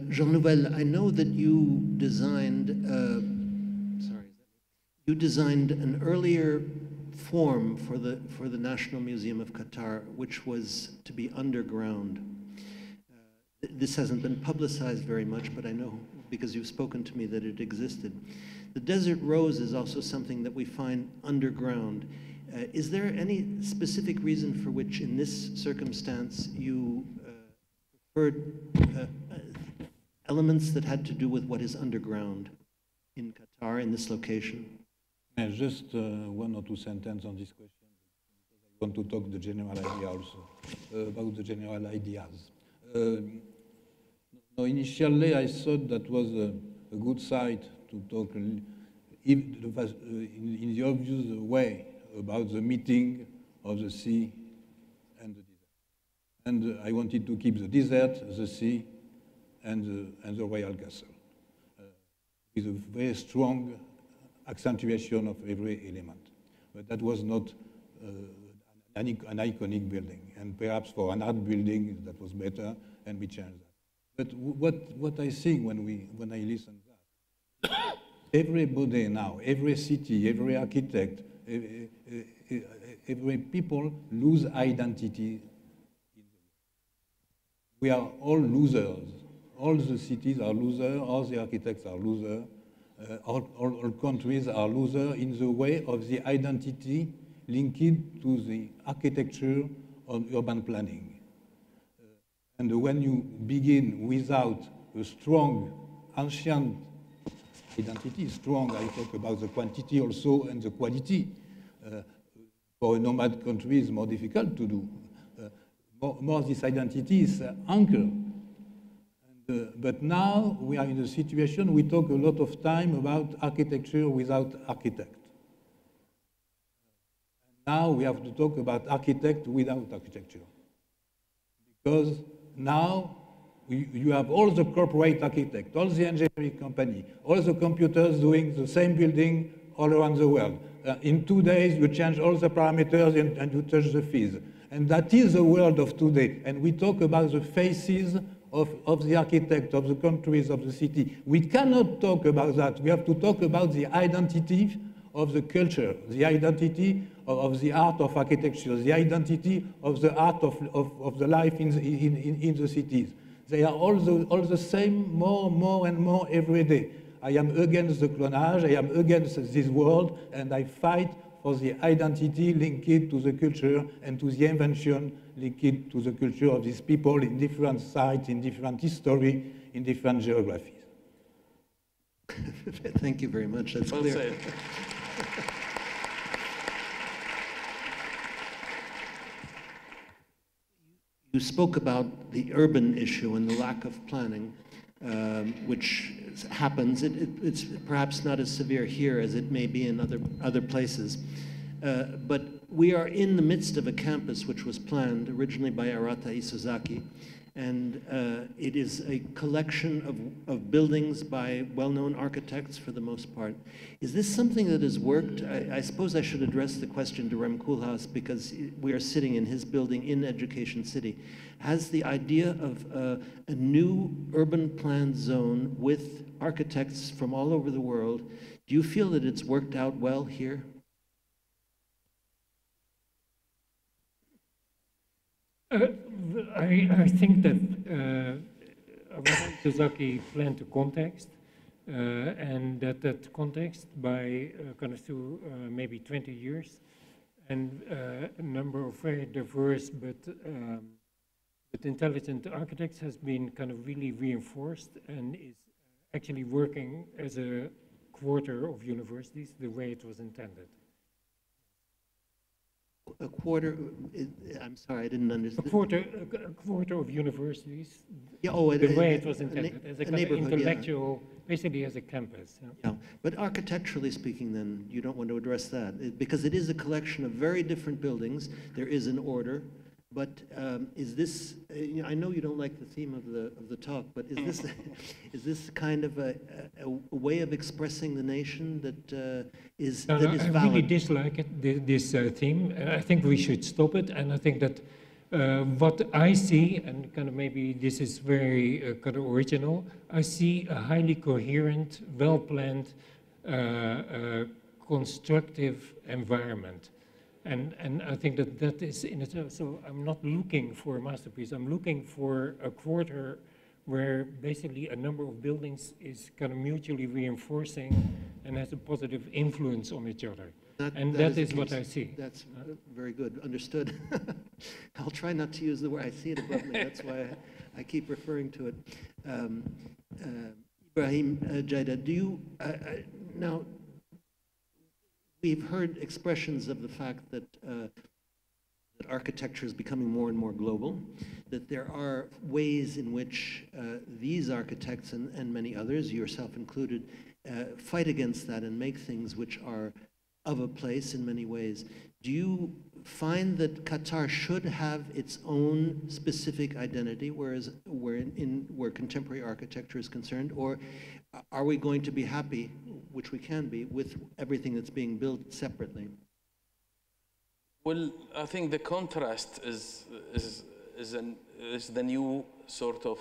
Jean Nouvel, I know that you designed, you designed an earlier form for the National Museum of Qatar, which was to be underground. This hasn't been publicized very much, but I know because you've spoken to me that it existed. The Desert Rose is also something that we find underground. Is there any specific reason for which, in this circumstance, you preferred elements that had to do with what is underground in Qatar, in this location? Just one or two sentences on this question. I want to talk the general idea also, about the general ideas. No, initially, I thought that was a good site to talk in the obvious way about the meeting of the sea and the desert. And I wanted to keep the desert, the sea, and the royal castle, with a very strong accentuation of every element. But that was not an iconic building. And perhaps for an art building, that was better, and we changed that. But what I think when I listen to that, everybody now, every city, every architect, every people lose identity. We are all losers. All the cities are losers, all the architects are losers, all countries are losers in the way of the identity linked to the architecture on urban planning. And when you begin without a strong, ancient identity, strong, I talk about the quantity also and the quality. For a nomad country, it's more difficult to do. More this identity is anchored. But now we are in a situation, we talk a lot of time about architecture without architect. Now we have to talk about architect without architecture. Because now you have all the corporate architect, all the engineering company, all the computers doing the same building all around the world. In 2 days, you change all the parameters and you touch the fees. And that is the world of today. And we talk about the faces of the architect, of the countries, of the city. We cannot talk about that. We have to talk about the identity of the culture, the identity of the art of architecture, the identity of the art of the life in the cities. They are all the same, more and more every day. I am against the clonage, I am against this world, and I fight for the identity linked to the culture and to the invention linked to the culture of these people in different sites, in different history, in different geographies. Thank you very much. That's Well clear. said. You spoke about the urban issue and the lack of planning, which happens. It's perhaps not as severe here as it may be in other places. But we are in the midst of a campus which was planned originally by Arata Isozaki, and it is a collection of buildings by well-known architects for the most part. Is this something that has worked? I suppose I should address the question to Rem Koolhaas because we are sitting in his building in Education City. Has the idea of a new urban planned zone with architects from all over the world, do you feel that it's worked out well here? I think that Isozaki planned the context, and that context by kind of through maybe 20 years, and a number of very diverse but intelligent architects has been kind of really reinforced and is actually working as a quarter of universities the way it was intended. A quarter, I'm sorry, I didn't understand. A quarter of universities, yeah, the way it was intended, as a kind of intellectual, yeah. Basically as a campus. Yeah, but architecturally speaking then, you don't want to address that, because it is a collection of very different buildings, there is an order, but is this, I know you don't like the theme of the talk, but is this kind of a way of expressing the nation that is I valid? really dislike this theme. I think we should stop it, and I think that what I see, and kind of maybe this is very kind of original, I see a highly coherent, well-planned, constructive environment. And I think that is in itself, so I'm not looking for a masterpiece, I'm looking for a quarter where basically a number of buildings is kind of mutually reinforcing and has a positive influence on each other. That is what I see. That's very good, understood. I'll try not to use the word, I see it above me, that's why I keep referring to it. Ibrahim, Jaidah, do you, now, we've heard expressions of the fact that, that architecture is becoming more and more global, that there are ways in which these architects and many others, yourself included, fight against that and make things which are of a place in many ways. Do you find that Qatar should have its own specific identity, whereas where contemporary architecture is concerned, or are we going to be happy, which we can be, with everything that's being built separately? Well, I think the contrast is the new sort of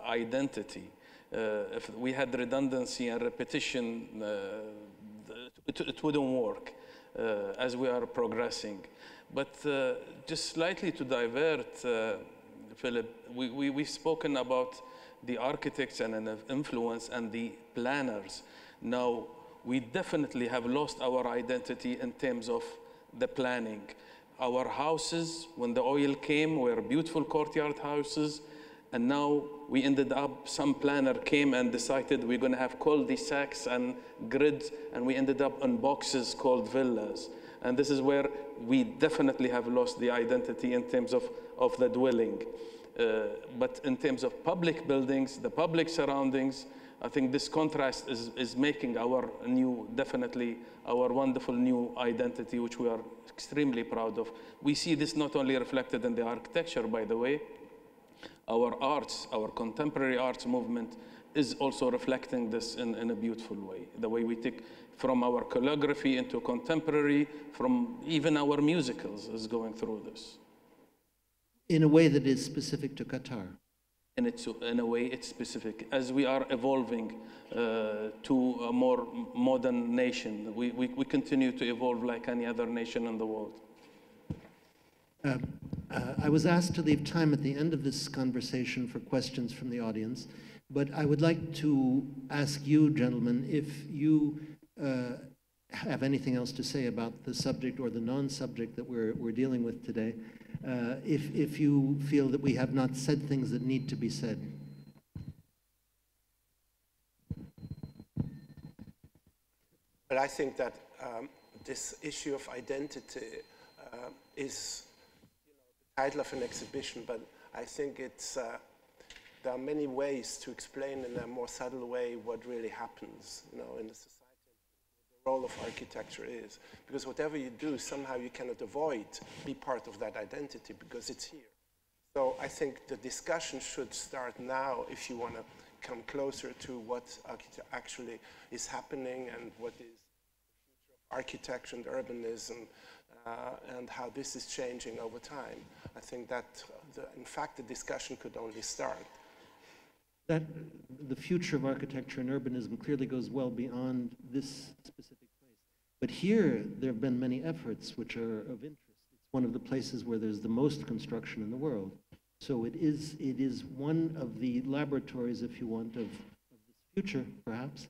identity. If we had redundancy and repetition, it wouldn't work as we are progressing. But just slightly to divert, Philip, we've spoken about the architects and an influence and the planners. Now, we definitely have lost our identity in terms of the planning. Our houses, when the oil came, were beautiful courtyard houses. And now we ended up, some planner came and decided we're going to have cul-de-sacs and grids, and we ended up on boxes called villas. And this is where we definitely have lost the identity in terms of the dwelling. But in terms of public buildings, the public surroundings, I think this contrast is making our new, definitely our wonderful new identity, which we are extremely proud of. We see this not only reflected in the architecture, by the way, our arts, our contemporary arts movement is also reflecting this in a beautiful way. The way we take from our calligraphy into contemporary, from even our musicals is going through this. In a way that is specific to Qatar. And in a way it's specific. As we are evolving to a more modern nation, we continue to evolve like any other nation in the world. I was asked to leave time at the end of this conversation for questions from the audience, but I would like to ask you, gentlemen, if you have anything else to say about the subject or the non-subject that we're dealing with today, if you feel that we have not said things that need to be said. But I think that this issue of identity is the title of an exhibition, but I think it's, there are many ways to explain in a more subtle way what really happens, in the society, the role of architecture is. Because whatever you do, somehow you cannot avoid be part of that identity because it's here. So I think the discussion should start now if you want to come closer to what actually is happening and what is the future of architecture and urbanism, and how this is changing over time. I think that, in fact, the discussion could only start. That the future of architecture and urbanism clearly goes well beyond this specific place. But here, there have been many efforts which are of interest. It's one of the places where there's the most construction in the world. So it is one of the laboratories, if you want, of this future, perhaps.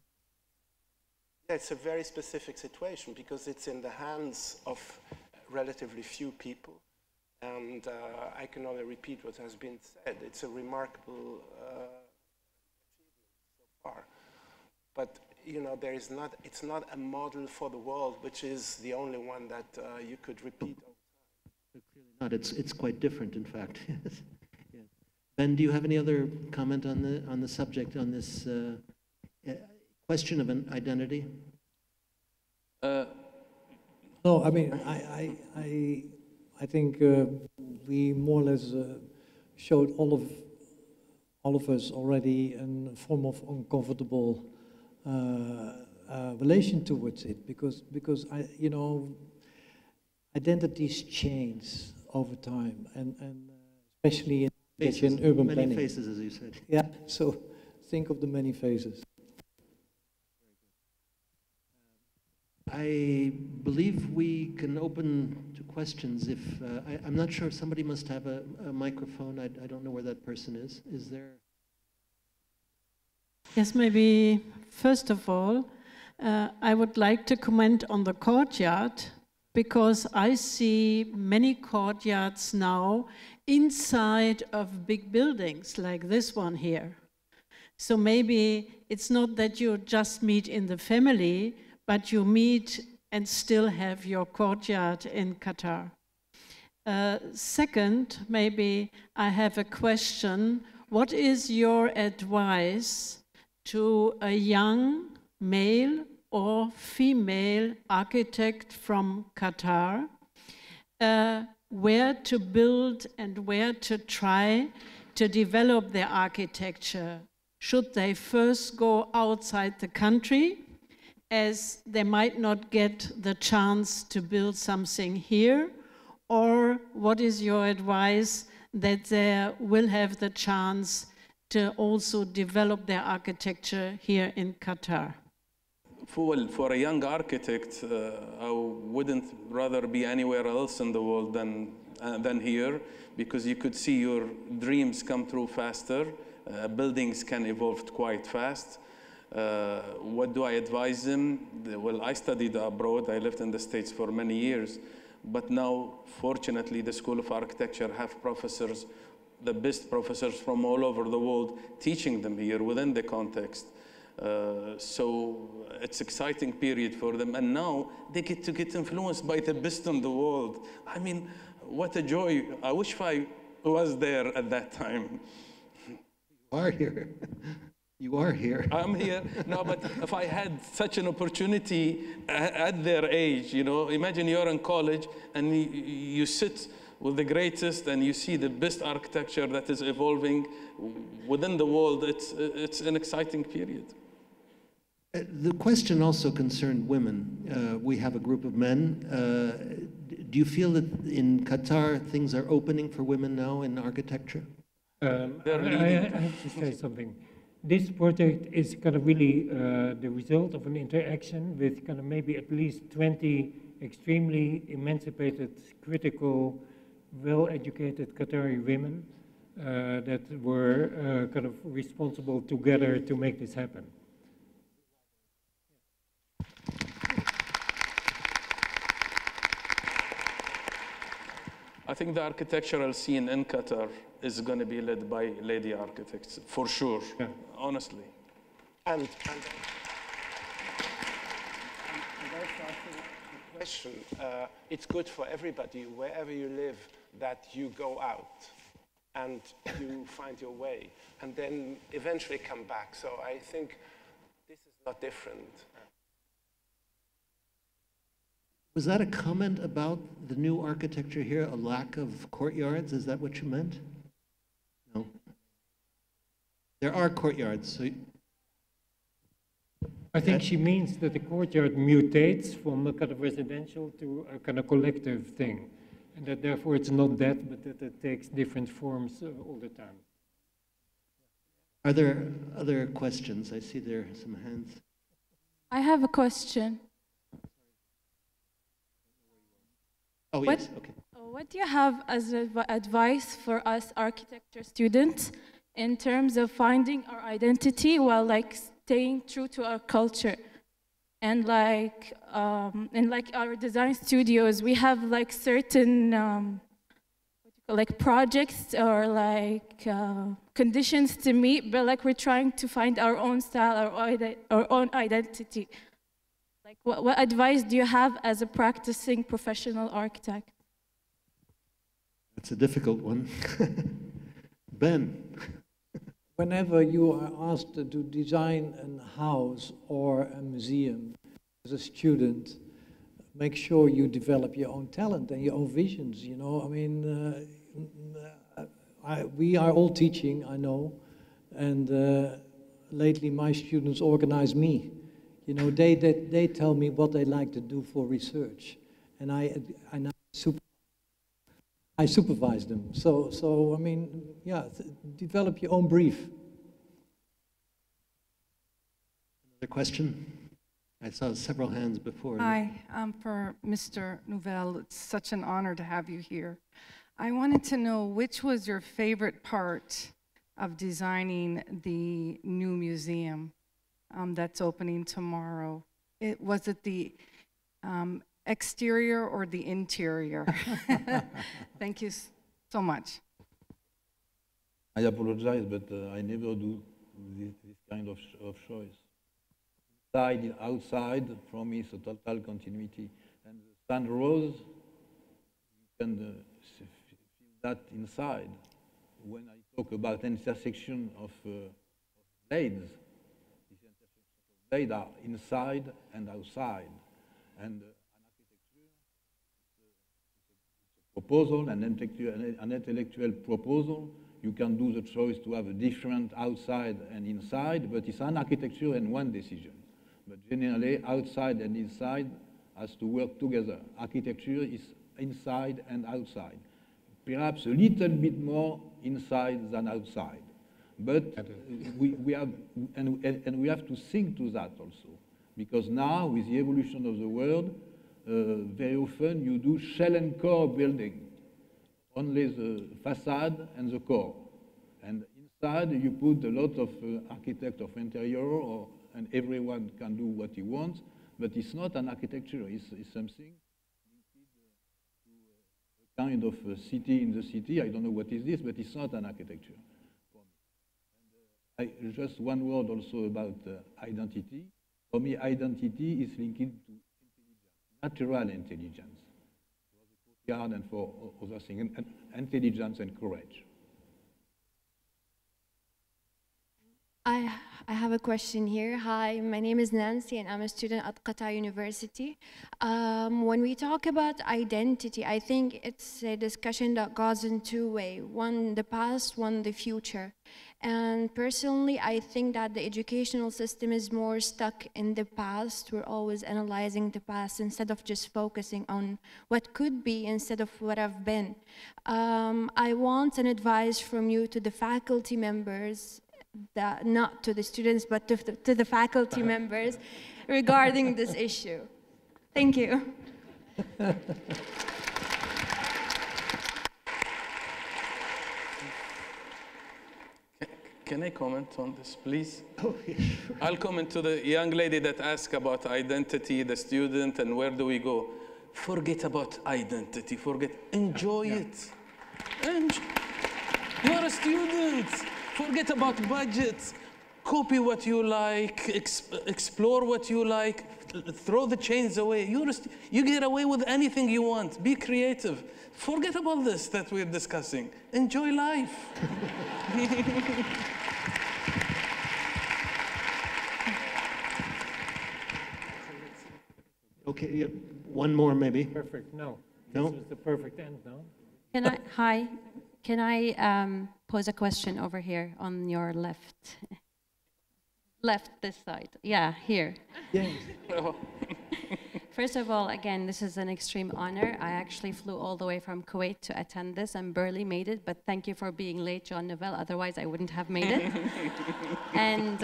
Yeah, it's a very specific situation because it's in the hands of relatively few people. And I can only repeat what has been said. It's a remarkable achievement so far. But, it's not a model for the world, which is the only one that you could repeat over time. Clearly not. It's quite different, in fact. Yeah. Ben, do you have any other comment on the subject, on this question of an identity? No, I mean, I think we more or less showed all of us already a form of uncomfortable relation towards it, because identities change over time, and especially in urban planning. Many faces, as you said. Yeah. So think of the many faces. I believe we can open to questions if, I'm not sure, somebody must have a microphone. I don't know where that person is. Is there? Yes, maybe first of all, I would like to comment on the courtyard, because I see many courtyards now inside of big buildings like this one here. So maybe it's not that you just meet in the family, but you meet and still have your courtyard in Qatar. Second, maybe I have a question. What is your advice to a young male or female architect from Qatar, where to build and where to try to develop their architecture? Should they first go outside the country, as they might not get the chance to build something here? Or what is your advice that they will have the chance also develop their architecture here in Qatar? For a young architect, I wouldn't rather be anywhere else in the world than here, because you could see your dreams come true faster. Buildings can evolve quite fast. What do I advise them? Well, I studied abroad. I lived in the States for many years. But now, fortunately, the School of Architecture have professors, the best professors from all over the world, teaching them here within the context. So it's an exciting period for them. And now they get to get influenced by the best in the world. I mean, what a joy. I wish I was there at that time. You are here. You are here. I'm here. No, but if I had such an opportunity at their age, you know, imagine you're in college and you sit with the greatest and you see the best architecture that is evolving within the world. It's an exciting period. The question also concerned women. We have a group of men. Do you feel that in Qatar things are opening for women now in architecture? I have to say something. This project is kind of really the result of an interaction with kind of maybe at least 20 extremely emancipated, critical, well-educated Qatari women that were kind of responsible together to make this happen. I think the architectural scene in Qatar is going to be led by lady architects, for sure, yeah. Honestly. And also I think the question, it's good for everybody, wherever you live, that you go out and you find your way, and then eventually come back. So I think this is not different. Was that a comment about the new architecture here, a lack of courtyards? Is that what you meant? No. There are courtyards. So I think she means that the courtyard mutates from a kind of residential to a kind of collective thing. And that therefore it's not that, but that it takes different forms all the time. Are there other questions? I see there are some hands. I have a question. Oh, yes, okay. What do you have as advice for us architecture students in terms of finding our identity while like staying true to our culture? And like in like our design studios, we have like certain like projects or like conditions to meet, but like we're trying to find our own style, our own identity. Like what advice do you have as a practicing professional architect? That's a difficult one. Ben. Whenever you are asked to design a house or a museum as a student, make sure you develop your own talent and your own visions, you know. I mean, we are all teaching, I know, and lately my students organize me. You know, they tell me what they like to do for research, and I supervise them. So I mean, yeah, develop your own brief. Another question? I saw several hands before. Hi, for Mr. Nouvel. It's such an honor to have you here. I wanted to know which was your favorite part of designing the new museum that's opening tomorrow. Was it the exterior or the interior? Thank you so much. I apologize, but I never do this kind of choice. Inside and outside, for me, it's a total continuity. And the sand rose, you can feel that inside. When I talk about intersection of blades, these intersections of blades are inside and outside. And an architecture, it's a proposal, an intellectual proposal. You can do the choice to have a different outside and inside, but it's an architecture and one decision. But generally, outside and inside has to work together. Architecture is inside and outside. Perhaps a little bit more inside than outside. But we have to think to that also, because now with the evolution of the world, very often you do shell and core building, only the facade and the core, and inside you put a lot of architect of interior, and everyone can do what he wants, but it's not an architecture. It's something kind of a city in the city. I don't know what is this, but it's not an architecture. Just one word also about identity. For me, identity is linked to intelligence, natural intelligence, for the courtyard and for other things, and intelligence and courage. I have a question here. Hi, my name is Nancy and I'm a student at Qatar University. When we talk about identity, I think it's a discussion that goes in two ways. One, the past, one, the future. And personally, I think that the educational system is more stuck in the past. We're always analyzing the past instead of just focusing on what could be instead of what have been. I want an advice from you to the faculty members, not to the students, but to the faculty members regarding this issue. Thank you. Can I comment on this, please? Oh, yeah, sure. I'll comment to the young lady that asked about identity, the student, and where do we go. Forget about identity, enjoy it. You're a student. Forget about budgets. Copy what you like, explore what you like, throw the chains away. You get away with anything you want. Be creative. Forget about this that we're discussing. Enjoy life. Okay, yeah, one more maybe. Perfect. No. No? This is the perfect end now. Hi. Can I pose a question over here on your left? Left, this side. Yeah, here. Yes. First of all, again, this is an extreme honor. I actually flew all the way from Kuwait to attend this and barely made it, but thank you for being late, John Nouvel. Otherwise, I wouldn't have made it. And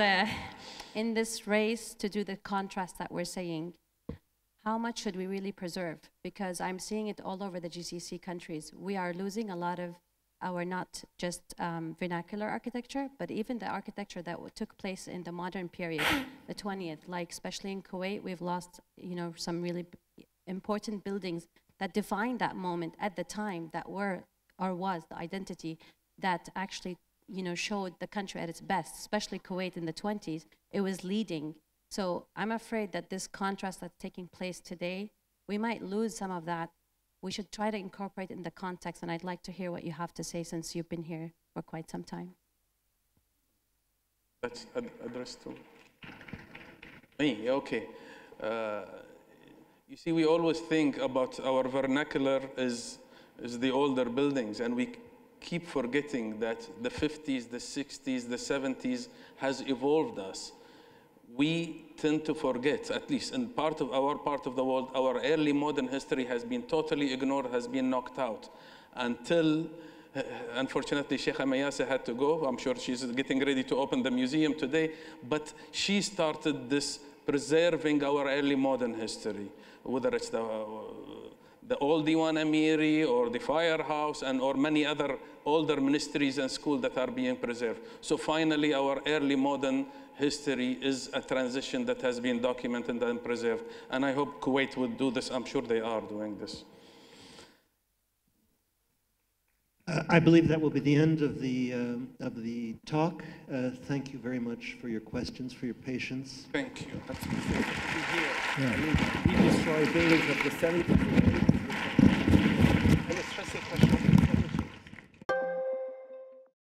in this race to do the contrast that we're saying, how much should we really preserve? Because I'm seeing it all over the GCC countries. We are losing a lot of our not just vernacular architecture, but even the architecture that took place in the modern period, the 20th, like especially in Kuwait, we've lost, some really important buildings that defined that moment at the time that were or was the identity that actually, showed the country at its best, especially Kuwait in the 20s. It was leading. So I'm afraid that this contrast that's taking place today, we might lose some of that. We should try to incorporate in the context, and I'd like to hear what you have to say since you've been here for quite some time. That's addressed to me, okay. You see, we always think about our vernacular as the older buildings, and we keep forgetting that the 50s, the 60s, the 70s has evolved us. We tend to forget, at least in our part of the world, our early modern history has been totally ignored, has been knocked out, until, unfortunately, Sheikha Mayasa had to go. I'm sure she's getting ready to open the museum today, but she started this preserving our early modern history, whether it's the old Diwan Amiri or the firehouse or many other older ministries and schools that are being preserved. So finally, our early modern history is a transition that has been documented and preserved. And I hope Kuwait will do this. I'm sure they are doing this. I believe that will be the end of the talk. Thank you very much for your questions, for your patience. Thank you. Yeah. I mean, we destroy buildings of the 70s.